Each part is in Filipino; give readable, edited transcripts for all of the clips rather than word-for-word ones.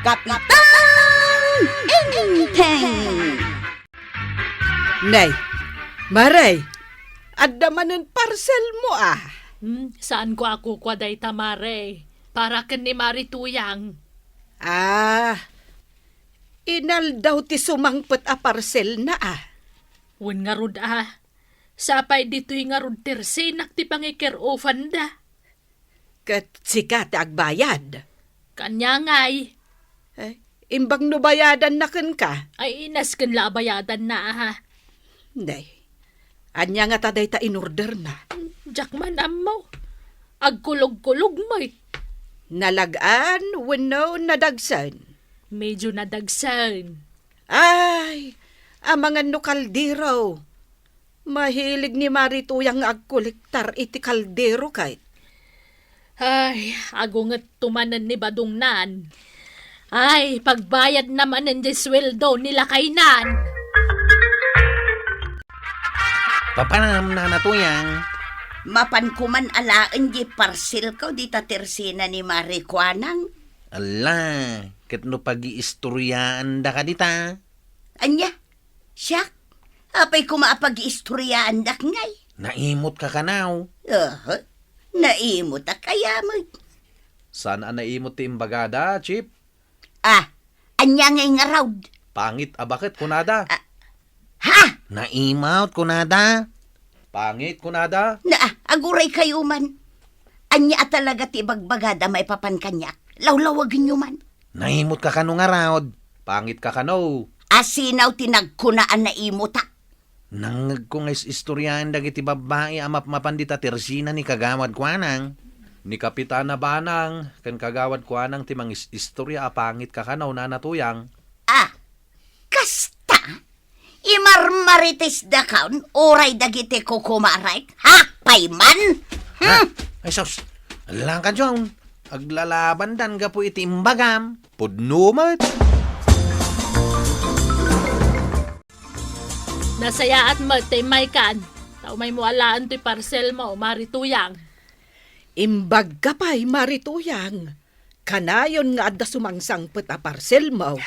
Kapitang Inteng! Nay, Maray, adamanin parcel mo Saan ko ako kwaday tamare? Para ken ni Marituyang. Inal daw ti sumangpet a parcel na Wen nga rod Sapay dito'y nga rod tersinak ti pangikir-ofan da. Kat sika ti agbayad. Kanya nga'y. Imbang nubayadan na ken ka. Ay inas ken labayadan na Nay, anya nga taday ta in-order na. Jakman amaw. Agkulog-kulog mo'y. Nalagaan, wano nadagsan. Medyo nadagsan. Ay, ang mga nukaldero. Mahilig ni Marituyang agkolektar iti kaldero kahit. Ay, agungat tumanan ni Badungnan. Ay, pagbayad naman ng sweldo nila kainan. Papanam na natuyang. Mapan kuman alaan di parcel ko di tatersina ni Marikwanang. Ala, ket no pag-iistoryaan da ka dita. Anya, siyak, apay kumaapag-istoryaan dak ngay. Naimot ka kanaw. Naimot a kaya mo. Saan naimot ti imbagada, Chip? Anya ngay nga raw. Pangit bakit kunada? Ha? Naimot ko nada. Pangit kunada? Aguray kayo man. Anya talaga ti bagbagada may papankanyak. Lawlawagin nyo man. Naimot ka kano nga raod. Pangit ka kano. Asinaw tinagkunaan na imuta. Nangag ko nga istoryaan dagiti babae amap mapandita tersina ni kagawad kwanang. Ni Kapitana Banang, kan kagawad ko anang timang istorya pangit ka kanaw na natuyang. Kasta? Imarmarites da kaun, oray dagiti kukumaray. Hakpay man? Ay sos, alang ka dyan. Aglalaban dan ka po iti imbagam. Pudnumat. Nasaya at magtimay kan. Tao may mualaan ti parcel mo, Marituyang. Imbag ka pa'y Marituyang. Kanayon nga adda sumangsangpet a parcel mo.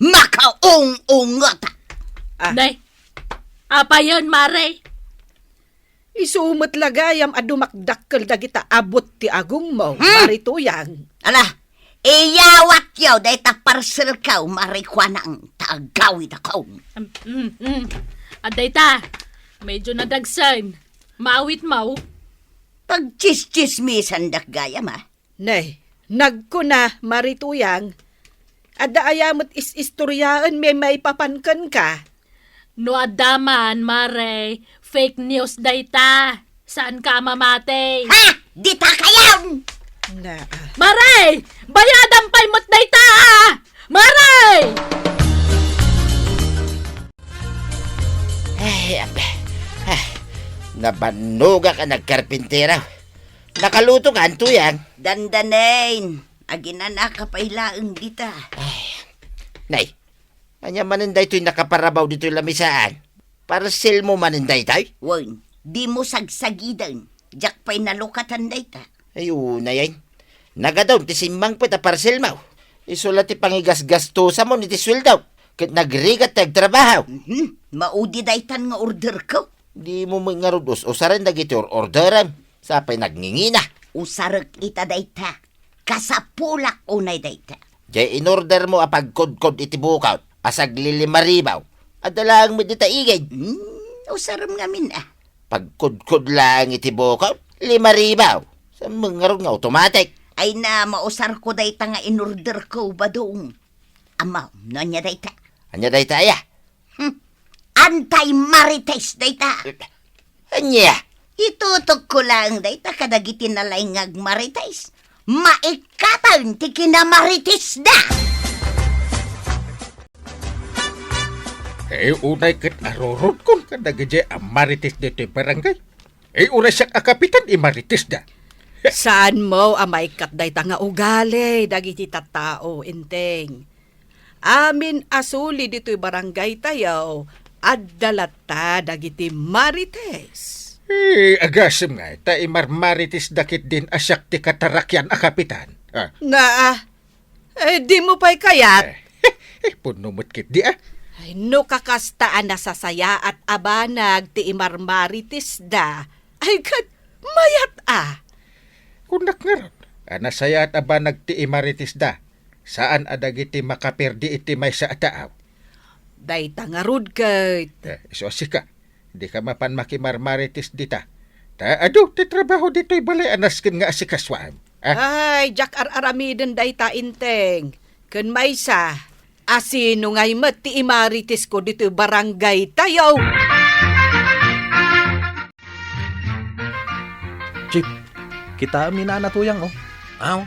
Makaung-ungota. Nay, apa yun, Mare? Isumot lagayam adumakdakkel dagita abot ti agong mo, Marituyang. Iyawat yaw, dahi ta parcel kaw, Marikwana ang taagawid akaw. Aday ta, medyo nadagsan. Maawit mau. Pagchis-chismisan dak gaya ma. Nay, nagkuna, Marituyang. Adda ayamot is-istoryaan may papankan ka. No adaman, Mare. Fake news day ta. Saan ka mamate? Di ta kayaw! Mare! Bayadan pa'y mo't day ta! Mare! Nabanuga ka nagkarpintera. Nakaluto ka, Antuyang. Dandanain. Aginana ka pailaang dita. Nay, anya maninday to'y nakaparabaw dito'y lamisaan. Parcel mo maninday tayo? Wan, di mo sagsagidan. Diyak pa'y nalukatan dita. Ayun na yan. Nagadaw, ti simbang pa ta parcel mo. Isulat ti pangigas-gastusa mo ni ti sweldaw. Kat nagrigat tagtrabaho. Maudi daytan nga order ko. Di mo mga rudos o saran dagiti orderan. Sapay nagngingina. Usarag ita dayta. Kasapulak unay dayta. Jay in-order mo apagkod-kod iti bukaw. Asag lilimaribaw. Adalang mo dita igay. Usaram ngamin Pagkod-kod lang iti bukaw. 5,000. Sa mga ron nga automatic. Ay na mausar ko dayta nga in-order ko ba doon? Amaw, nanya dayta. Anya day taya? Anti-marites dayta. Anya? Itutok ko lang dayta kadagiti nalay ngag marites. Maikatan ti kinamarites da. Unay kat arorot kon kadagiti amarites dito barangay. Uray siya akapitan imarites da. Saan mo amay katday nga ugali, dagiti tattao, inteng. Amin asuli dito'y barangay tayo, addalata dagiti marites. Agasim nga, ta imarmarites dakit din asyak ti katarakyan a kapitan. Di mo pa'y kayat. Punumot kit di ah. Ay, no kakastaan na sasaya at abanag ti imarmaritis da. Ay, kat, mayat Kunak nga ron. Anasaya at aba nagti imaritis da. Saan adagiti makaperdi iti may sa ataaw. Day tangarud kay. Iso ka. Di ka mapan makimarmaritis dita. Ado, ti trabaho dito'y balay anaskin nga asikaswaan. Ay, jak aramiden day ta inteng. Ken maysa, asino ngay met ti imaritis ko dito barangay tayo. Chip, kita ni nanatuyang oh. Aw,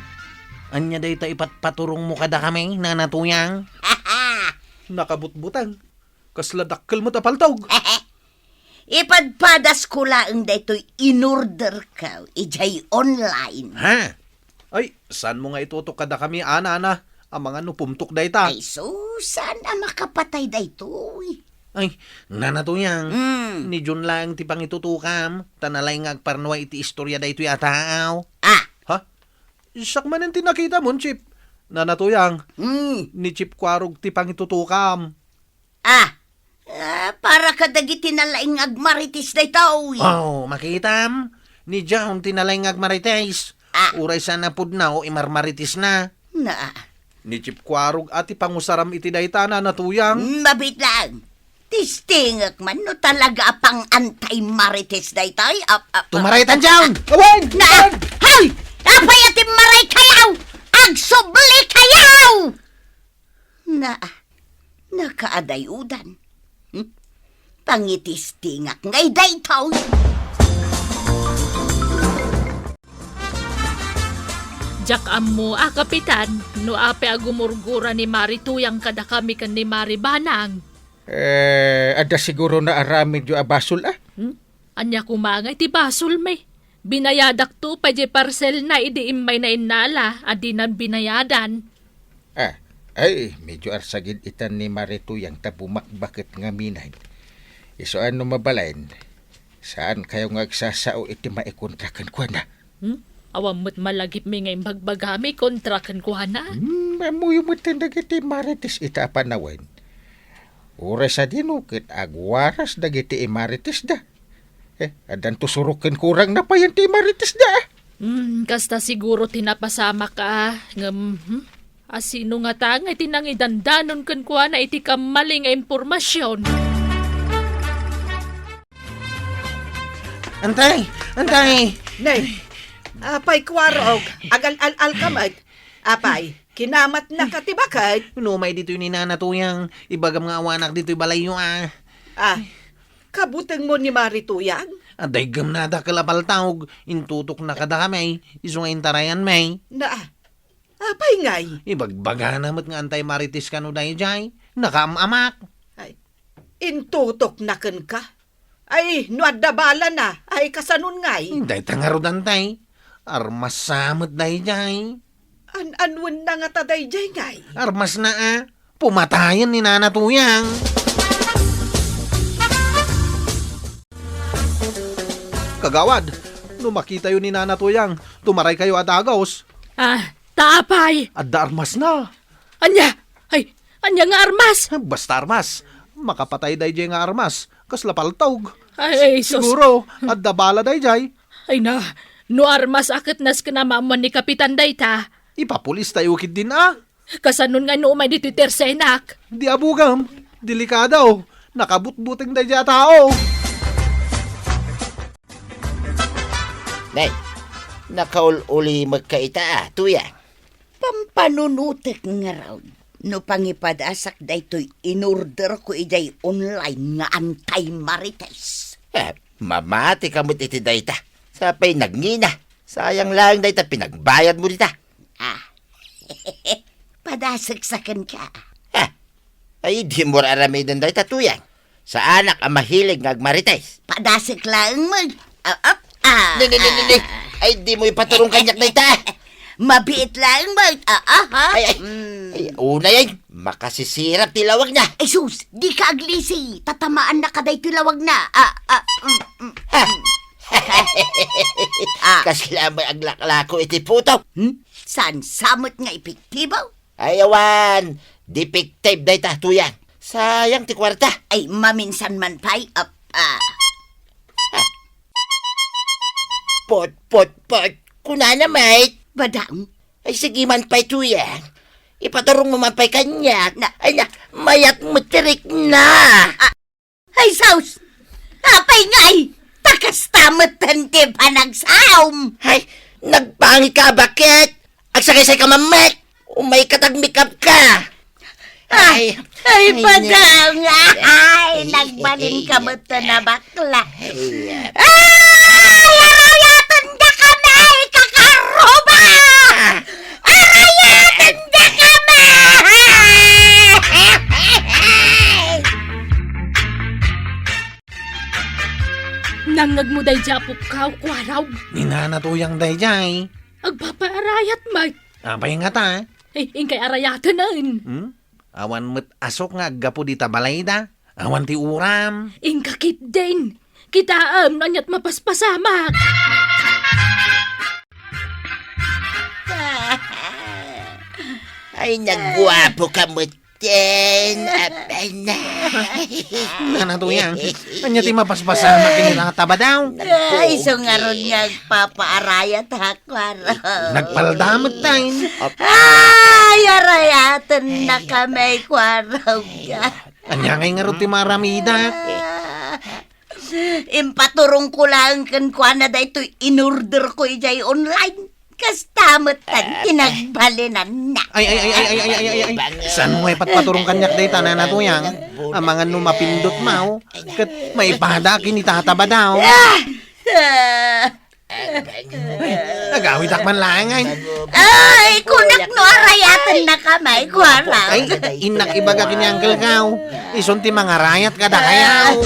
anya day ta ipatpaturong mo kada kami, nanatuyang. Nakabutbutang. Kasladakkel mo tapaltog. Ipadpadas ko lang daytoy in-order ka, ijay online. Ha? Ay, saan mo nga itutok kada kami, ana, ang mga nupumtok day ta. Ay, susan na makapatay daytoy. Ay, nanatuyang. Hmm. Ni John lang ti pangitutukam. Tanalay nga agparnwa iti istorya da ito yataaw. Ah, Ha? Isak man ang tinakita mo, Chip. Nanatuyang, ni Chip Kwarog ti pangitutukam. para kadagiti na laing agmaritis daytoy. Oh, makitam. Ni John tinalay nga agmarites. Uray sana pud na o imarmaritis na. Na, Ni Chip Kwarog at ti pangusaram iti dayta nanatuyang. mabit lang. Tistingak man no talaga pang anti-marites daytoy. Tumaray tan John! Awan! Na, hay! Apay ating maray kayaw! Agsubli kayaw! Na, nakaadayudan. Pangitistingak ngay daytoy. Jak ammo kapitan, no ape agumurgura ni Mari Tuyang kada kami kan ni Mari Banang. Ada siguro na aramid yung abasol Anya kumangay ti basol may. Binayadak to pa je parcel na idi imay na inala, adinan binayadan. Ay, medyo arsagid itan ni Marito yang tabumak bakit nga minay. Iso ano mabalain? Saan kayo ngagsasao iti maikontrakan ko na? Awam mo't malagip mi ngay magbagami kontrakan ko na. Mamuyo mo tindag iti maritis ita panawin. Oras sa dinukit agwaras dagiti imaritis da. Adan tusurukin kurang na pa yan ti imaritis da. Kasta siguro tinapasama ka. Asino nga tanga itinang idandanon kan kuha na iti kamaling nga impormasyon. Antay! Nay, apay kwarog, agal-al-al kamad. Apay, kinamat na katibakad. Numay dito yung ninanatuyang. Ibagam nga awanak dito yung balayo Kabuteng mo ni Marituyang? Aday gam na da kalapaltawg. Intutok na kada kami. Iso nga intarayan may. Na, apay ngay. Ibagbaga namat nga antay maritis ka no dahi jay. Nakamamak. Ay, intutok na ken ka. Ay, nuadabala na. Ay, kasanun ngay. Day tangarod antay. Armas samot dahi jay. Anwan na nga taday jay ngay. Armas na Pumatayan ni nanatuyang. Kagawad, no makita yun ni nanatuyang, tumaray kayo at agos. Taapay! Adda armas na. Anya nga armas! Basta armas. Makapatay day jay nga armas. Kaslapaltawg. Ay, sus. Siguro, adda bala day jay. Ay na, no armas akit nas kanamaman ni Kapitan Dayta. Ipapulis tayo ukid din Kasanon nga no umay dito tersenak. Di abugam. Delikadaw. Nakabutbuting day jay tao. Nay, nakaul-uli magkaita tuyang. Pampanunutek nga raw. No pangipadasak daytoy in-order ko ijay online nga anti-marites. Mamati ka mo't iti dayta. Sapay nagngina. Sayang lang dayta pinagbayad mo dita. Padasagsakan ka. Ay, di mo aramidan dayta tuyang. Sa anak ang mahilig nga agmarites. Padasag lang mo. Ni. Ay, di mo ipaturong kanyak dayta. Mabiit lang mo. Ay, una yan. Makasisirap tilawag na. Ay sus, di ka aglisi. Tatamaan na kaday tilawag na. Kasla may aglaklako iti puto. San samot nga epektibo? Ayawan, defective day ta, tuyang. Sayang ti kwarta. Ay, maminsan man pa'y Pot. Kunana, mate. badang. Ay, sige man pa'y tuyang. Ipaturong mo man pa'y kanyak. Ay na, mayat mo tirik na. Ay, saus! Apay nga'y! Takas tamatan ti panagsaom! Ay, nagpangi ka, bakit? Agsakay-say ka, mamet. Umay katagmikap ka. Ay, badang! Ay, nagbalin ka mo to na bakla. Ay, arayatan da kami! Kakaroba! Arayatan da kami! Nangag mo day japok ka, kwaraw. Ninanatuyang day jay. Agpapaarayat, Mike. Apay nga ta. Ingkay arayatan na. Awan met asok nga gapo di tabalayda. Awan ti uram. Ingkakit din. Kitaam nanyat mapaspasamak. Ay, nagwapo ka mo, Ten. Abay na. Nanatuyang. Anya ti mapaspasama kinataba daw. Ay, so nga ron nga papaarayat ha, kwaraw. Nagpaldamot tayo. Ay, arayatan na kami, kwaraw ka. Anya ngay nga rin ti maramida. Impaturong ko lang kan kwa na da ito in-order ko ijay online. Kastamatan, tinagbalinan na. Ay. San mo patpaturong kanyak day nanatuyang. Ang mga numapindot mau. Kat may pada kinitataba daw. Nagawit akman lang ay. Ay, kunak no arayatan na kamay, kwaraw. Ay, inak ibaga kinyangkel kaw. Ison ti mga rayat kada kayaw.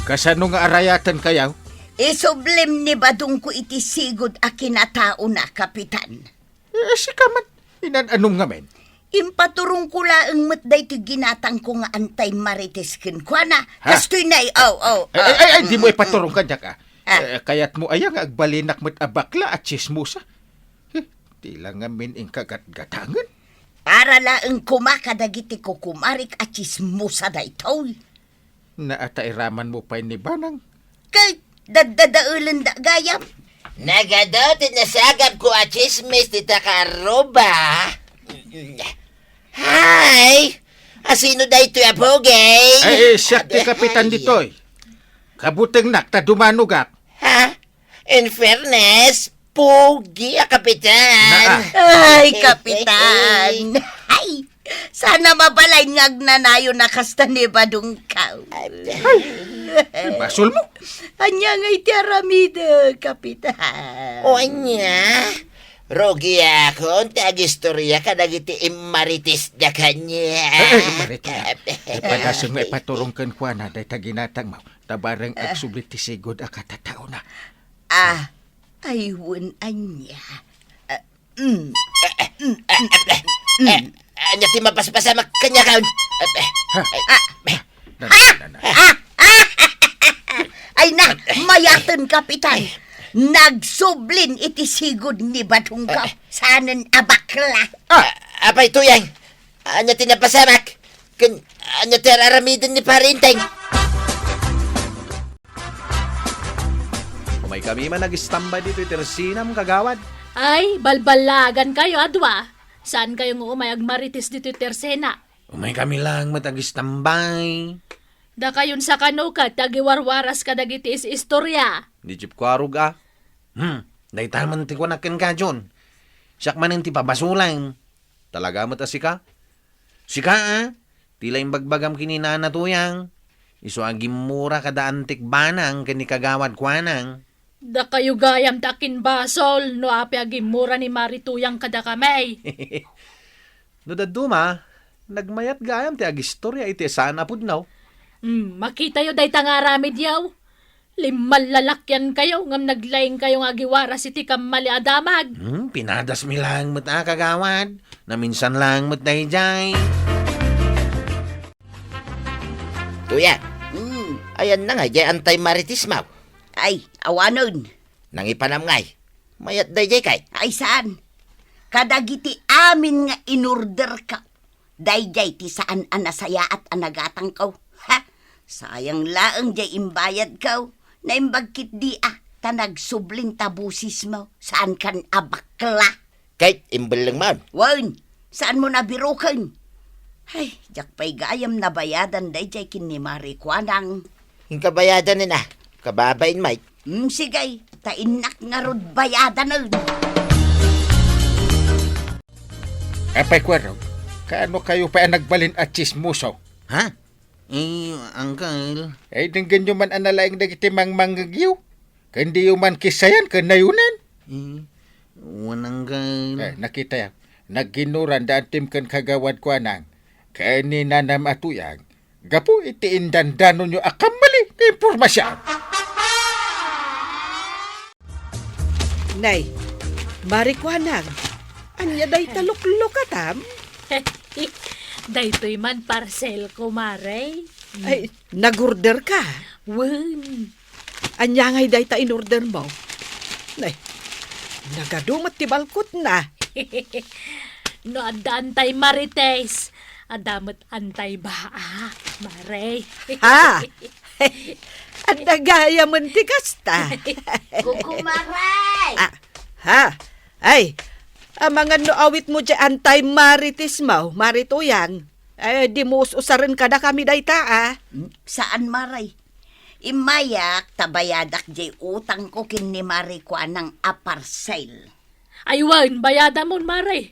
Kasano nga arayatan kayaw? Isublim ni badung ko iti sigod a kinatao na, kapitan. Si kaman. Anong nga men? Impaturong ko lang matday ti ginatang ko nga antay marites ken kwa na. Ha? Kastoy na Ay, di mo ipaturong ka dyak kayat mo ayang agbalinak mo't abakla at chismusa. Di lang nga min ing kagat-gatangan. Para laeng kumakadagiti ko kumarik at chismusa da ito. Naatairaman mo pa ni Banang. Kay dadadaulan da gayam. Nagado, tinasagap ko at chismis ti Takaroba. Hi! Asino da ito ya, Pogay? Ay, siya ti kapitan ditoy. Kabuteng nakta dumanugak. Ha? In fairness, Pogi, kapitan. Ay, kapitan. Ay, sana mabalay ngag nanayo na kasta ni badung kaw. Basol mo. Anya nga iti aramida, kapitan. O anya, Rogi ako, tag-istorya ka nagiti imaritis da kanya. Marita. Padasong may paturong kan kwa na day taginatang mo. Tabarang agsublit ti sigod akatatao na. Aywan anya. Anya ti mapaspasama kanya kaun. Ay na, mayatan, kapitan. Nagsublin iti sigod ni badung kaw. Sanan abakla. Apay tuyang, anya ti napasamak. Anya ti araramidan ni parinteng. May kami man nag-istambay dito itersinam kagawad. Ay, balbalagan kayo, adwa. Saan kayo nga umayag marites dito tersena? Umay kami lang matagistambay. Da kayon sa kanukat, tagiwarwaras ka dagiti is istorya. Di chip ko arug Day taman ti kwanaken ka, John. Siyak man ti pabasulang. Talaga mo ta sika? Sika, tila yung bagbagam kininanatuyang. Iso agim mura kada antik banang kani kagawad kwanang. Da kayo gayam takin basol, no api agimura ni Marituyang kada kamay. No daduma, nagmayat gayam ti agistorya iti sana pud now. Makita yo day tangaramid yaw. Limal lalakyan kayo, ngam naglaing kayo nga giwaras iti kamali adamag. Pinadas mi lang mat kagawad. Na minsan lang mat dayjay. Tuyang, ayan na nga, jay antay maritis mau. Ay, awanon. Nang ipanam ngay. Mayat dayjay kay. Ay saan? Kadagiti amin nga inorder ka. Dayjay ti saan anasaya at anagatang kaw. Ha? Sayang laang jay imbayad kaw. Na imbagkit di tanag subling tabusis mo. Saan kan abakla? Kahit imbal lang man. Wan, saan mo nabirukan? Ay, jak pa'y gayam na bayadan dayjay kin ni Marikwanang. Yung kabayadan na kababain Mike. Sigay, tainak nga rod bayadan na. Apay Kwarog, kaano kayo pa nagbalin at chismuso? Ha? Uncle. Ay, dinggan nyo man analaing dagiti manggagyaw. Kandi yung man kisayan, kanayunan. Uncle. Nakita yan. Nagginuran daan tim kan kagawad ko anang. Kanina na matuyang. Gapo iti indandanon nyo akamali na impormasyon. Nay, Marikwanang, anya day taluklok atam? Daytoy man parcel ko, Maray. Ay, nagorder ka? Wen. Anya ngay day ta inorder mo? Nay, nagadumat ti balkot na. No, antay Marites. Adamat antay baa, Maray. Ha? At nagaya man ti kasta. Kukumaray! Ha? Ay, ang mga no awit mo dyan antay maritis mo, marituyang. Ay, di mo usarin ka na kami dayta, Saan maray? Imayak tabayadak jay utang ko kin ni Marikwanang aparsel. Aywan, bayada mon, Maray.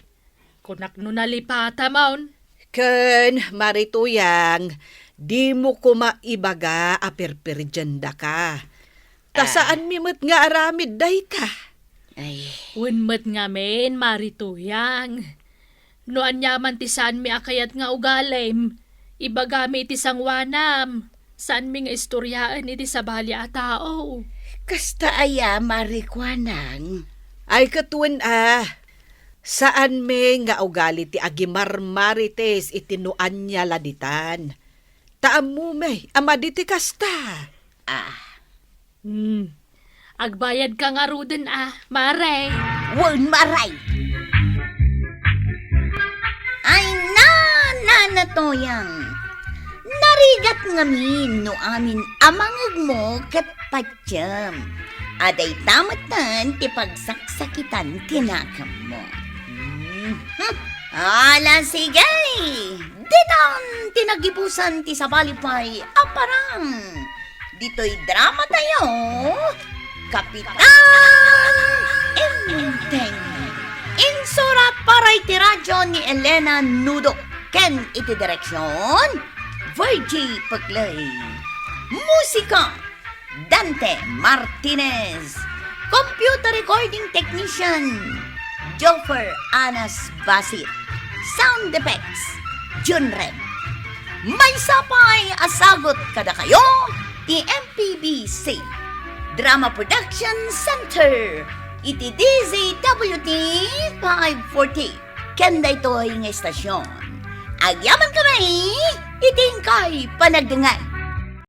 Kunak no nalipata maun. Ken, marituyang, di mo ko maibaga aperperjenda ka. Tasaan mimot nga aramid dayta. Ay, Wenmet nga men, marituyang. No anyaman ti saan mi akayat nga ugalem. Ibagami iti sangwanam. Saan mi nga istoryaan iti sabali a tao. kasta aya Marikwanang. Ay katuan saan me nga ugali ti agimar marites itinuan niya laditan. Taam mo me, ama diti kasta. Agbayad ka nga ruden Maray. Wan maray! Ay na toyang. Narigat ngamin no amin amangag mo kat patyam. Aday tamatan ti pagsaksakitan tinakam mo. Ala sigay! Ditan tinagibusan ti sabalipay aparang. Dito'y drama tayo. Kapitan Inteng. Insurat para iti radyo ni Elena Nudo. Ken iti direksyon Virgie Paglay. Musika Dante Martinez. Computer recording technician Joffer Anas Basit. Sound effects Junren. May sapay asagot kada kayo ti MPBC Drama Production Center iti DZWT 540 kenda ito'y nga estasyon. Agyaman kami iting kay panagdengay.